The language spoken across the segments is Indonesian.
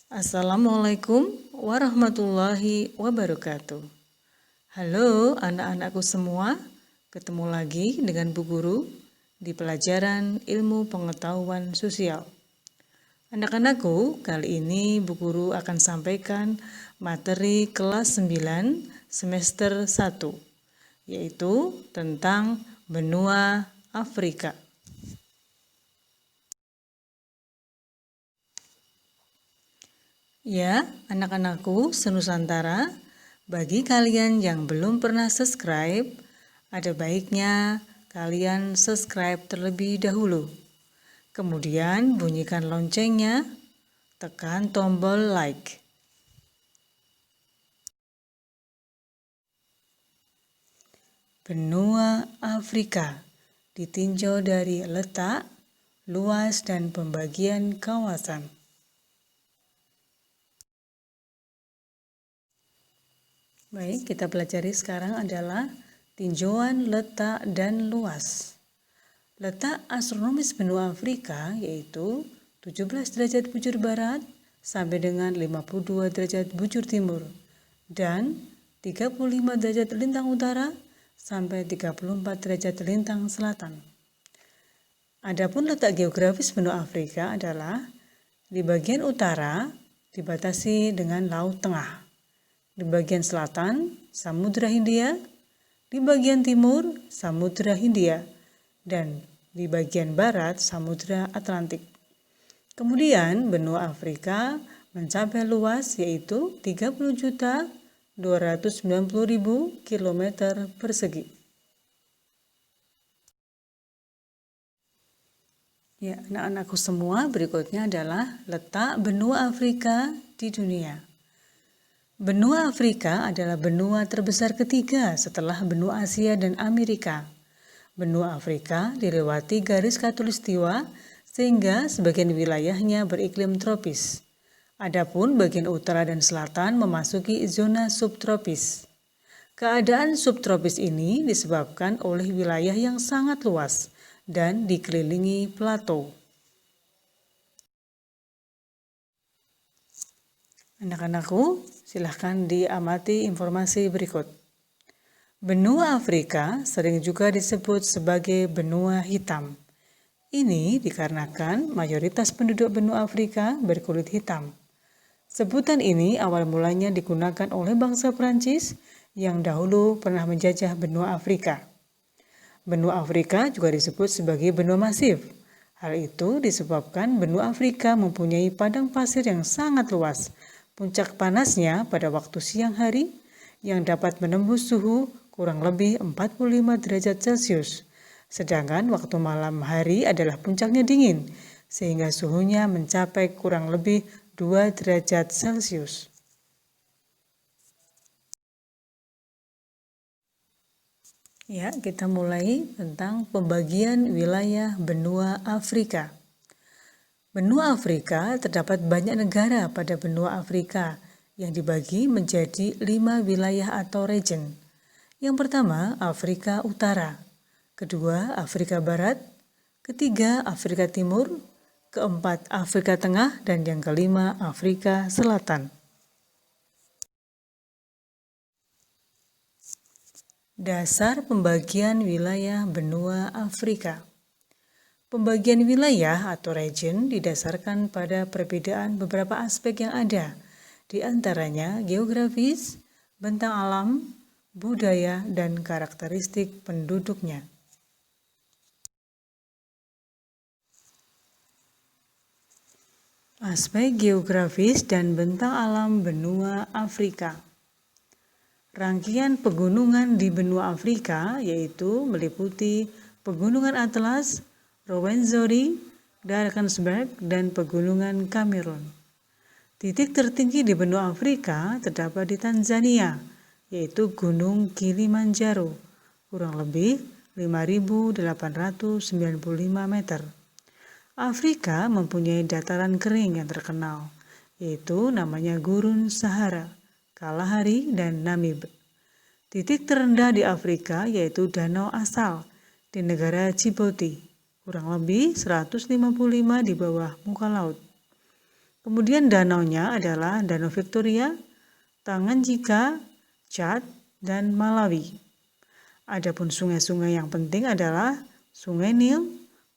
Assalamualaikum warahmatullahi wabarakatuh. Halo anak-anakku semua, ketemu lagi dengan Bu Guru di pelajaran ilmu pengetahuan sosial. Anak-anakku, kali ini Bu Guru akan sampaikan materi kelas 9 semester 1, yaitu tentang benua Afrika. Ya, anak-anakku senusantara, bagi kalian yang belum pernah subscribe, ada baiknya kalian subscribe terlebih dahulu. Kemudian bunyikan loncengnya, tekan tombol like. Benua Afrika ditinjau dari letak, luas, dan pembagian kawasan. Baik, kita pelajari sekarang adalah tinjauan letak dan luas. Letak astronomis benua Afrika yaitu 17 derajat bujur barat sampai dengan 52 derajat bujur timur dan 35 derajat lintang utara sampai 34 derajat lintang selatan. Adapun letak geografis benua Afrika adalah di bagian utara dibatasi dengan Laut Tengah. Di bagian selatan, Samudra Hindia, di bagian timur, Samudra Hindia, dan di bagian barat, Samudra Atlantik. Kemudian, benua Afrika mencapai luas yaitu 30.290.000 km persegi. Ya, anak-anakku semua, berikutnya adalah letak benua Afrika di dunia. Benua Afrika adalah benua terbesar ketiga setelah benua Asia dan Amerika. Benua Afrika dilewati garis khatulistiwa sehingga sebagian wilayahnya beriklim tropis. Adapun bagian utara dan selatan memasuki zona subtropis. Keadaan subtropis ini disebabkan oleh wilayah yang sangat luas dan dikelilingi plato. Anak-anakku, silahkan diamati informasi berikut. Benua Afrika sering juga disebut sebagai benua hitam. Ini dikarenakan mayoritas penduduk benua Afrika berkulit hitam. Sebutan ini awal mulanya digunakan oleh bangsa Prancis yang dahulu pernah menjajah benua Afrika. Benua Afrika juga disebut sebagai benua masif. Hal itu disebabkan benua Afrika mempunyai padang pasir yang sangat luas. Puncak panasnya pada waktu siang hari yang dapat menembus suhu kurang lebih 45 derajat Celcius. Sedangkan waktu malam hari adalah puncaknya dingin, sehingga suhunya mencapai kurang lebih 2 derajat Celcius. Ya, kita mulai tentang pembagian wilayah benua Afrika. Benua Afrika terdapat banyak negara pada benua Afrika yang dibagi menjadi 5 wilayah atau region. Yang pertama, Afrika Utara. Kedua, Afrika Barat. Ketiga, Afrika Timur. Keempat, Afrika Tengah. Dan yang kelima, Afrika Selatan. Dasar pembagian wilayah benua Afrika. Pembagian wilayah atau region didasarkan pada perbedaan beberapa aspek yang ada, di antaranya geografis, bentang alam, budaya, dan karakteristik penduduknya. Aspek geografis dan bentang alam benua Afrika. Rangkaian pegunungan di benua Afrika yaitu meliputi Pegunungan Atlas, Rwenzori, Drakensberg, dan Pegunungan Kamerun. Titik tertinggi di benua Afrika terdapat di Tanzania, yaitu Gunung Kilimanjaro, kurang lebih 5.895 meter. Afrika mempunyai dataran kering yang terkenal, yaitu namanya Gurun Sahara, Kalahari, dan Namib. Titik terendah di Afrika yaitu Danau Asal di negara Djibouti, kurang lebih 155 di bawah muka laut. Kemudian danaunya adalah Danau Victoria, Tanganyika, Chad, dan Malawi. Adapun sungai-sungai yang penting adalah Sungai Nil,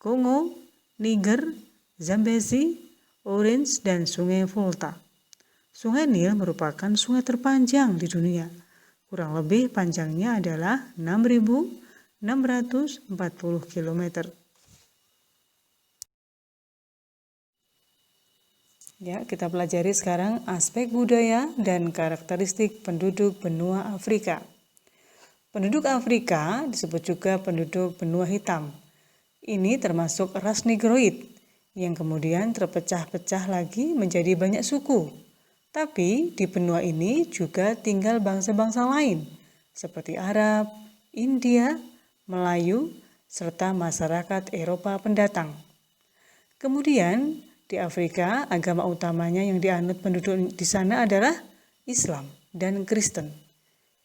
Kongo, Niger, Zambezi, Orange, dan Sungai Volta. Sungai Nil merupakan sungai terpanjang di dunia. Kurang lebih panjangnya adalah 6.640 km. Ya, kita pelajari sekarang aspek budaya dan karakteristik penduduk benua Afrika. Penduduk Afrika disebut juga penduduk benua hitam. Ini termasuk ras Negroid yang kemudian terpecah-pecah lagi menjadi banyak suku. Tapi di benua ini juga tinggal bangsa-bangsa lain seperti Arab, India, Melayu, serta masyarakat Eropa pendatang. Kemudian di Afrika, agama utamanya yang dianut penduduk di sana adalah Islam dan Kristen.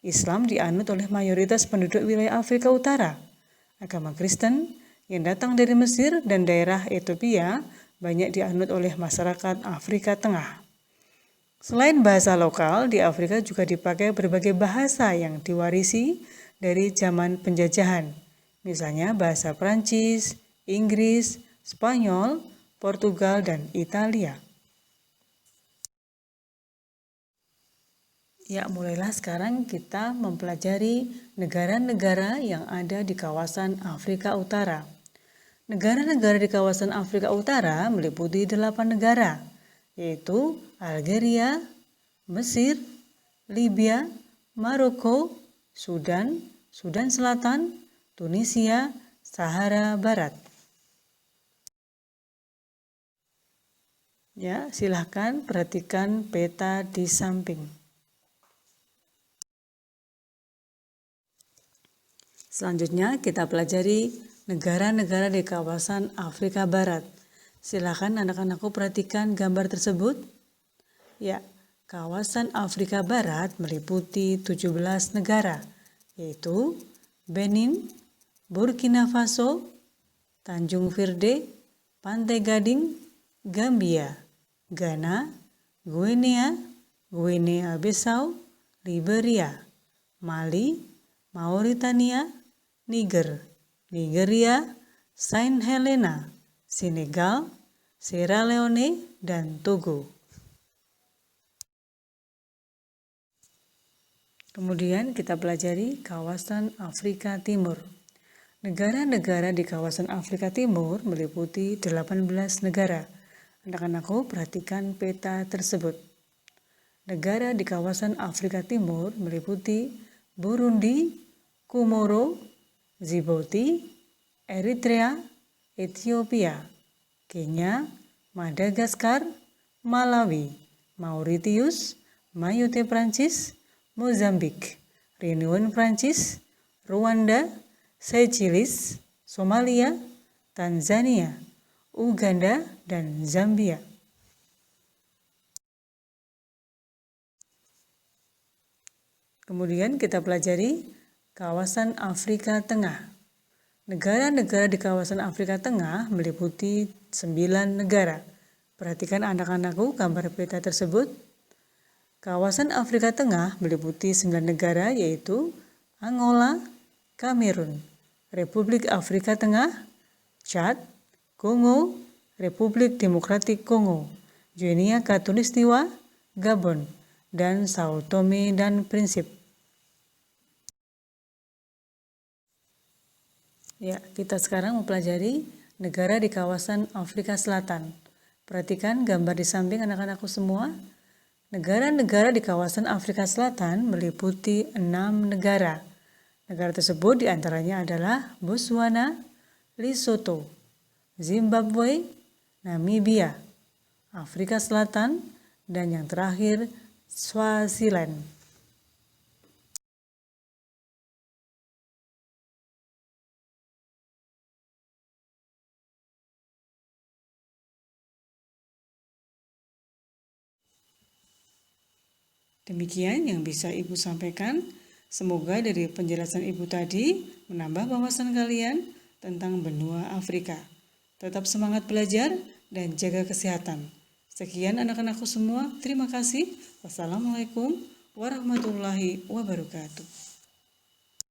Islam dianut oleh mayoritas penduduk wilayah Afrika Utara. Agama Kristen yang datang dari Mesir dan daerah Ethiopia banyak dianut oleh masyarakat Afrika Tengah. Selain bahasa lokal, di Afrika juga dipakai berbagai bahasa yang diwarisi dari zaman penjajahan. Misalnya bahasa Prancis, Inggris, Spanyol, Portugal, dan Italia. Ya, mulailah sekarang kita mempelajari negara-negara yang ada di kawasan Afrika Utara. Negara-negara di kawasan Afrika Utara meliputi 8 negara, yaitu Algeria, Mesir, Libya, Maroko, Sudan, Sudan Selatan, Tunisia, Sahara Barat. Ya, silahkan perhatikan peta di samping. Selanjutnya kita pelajari negara-negara di kawasan Afrika Barat. Silahkan anak-anakku perhatikan gambar tersebut. Ya, kawasan Afrika Barat meliputi 17 negara, yaitu Benin, Burkina Faso, Tanjung Verde, Pantai Gading, Gambia, Ghana, Guinea-Bissau, Liberia, Mali, Mauritania, Niger, Nigeria, Saint Helena, Senegal, Sierra Leone, dan Togo. Kemudian kita pelajari kawasan Afrika Timur. Negara-negara di kawasan Afrika Timur meliputi 18 negara. Anak-anakku perhatikan peta tersebut. Negara di kawasan Afrika Timur meliputi Burundi, Komoro, Djibouti, Eritrea, Ethiopia, Kenya, Madagaskar, Malawi, Mauritius, Mayotte Prancis, Mozambik, Reunion Prancis, Rwanda, Seychelles, Somalia, Tanzania, Uganda, dan Zambia. Kemudian kita pelajari kawasan Afrika Tengah. Negara-negara di kawasan Afrika Tengah meliputi 9 negara. Perhatikan anak-anakku gambar peta tersebut. Kawasan Afrika Tengah meliputi 9 negara yaitu Angola, Kamerun, Republik Afrika Tengah, Chad, Kongo, Republik Demokratik Kongo, Guinea Khatulistiwa, Gabon, dan Sao Tome dan Principe. Ya, kita sekarang mempelajari negara di kawasan Afrika Selatan. Perhatikan gambar di samping anak-anakku semua. Negara-negara di kawasan Afrika Selatan meliputi 6 negara. Negara tersebut diantaranya adalah Botswana, Lesotho, Zimbabwe, Namibia, Afrika Selatan, dan yang terakhir Swaziland. Demikian yang bisa Ibu sampaikan. Semoga dari penjelasan Ibu tadi menambah wawasan kalian tentang benua Afrika. Tetap semangat belajar dan jaga kesehatan. Sekian anak-anakku semua, terima kasih. Wassalamualaikum warahmatullahi wabarakatuh.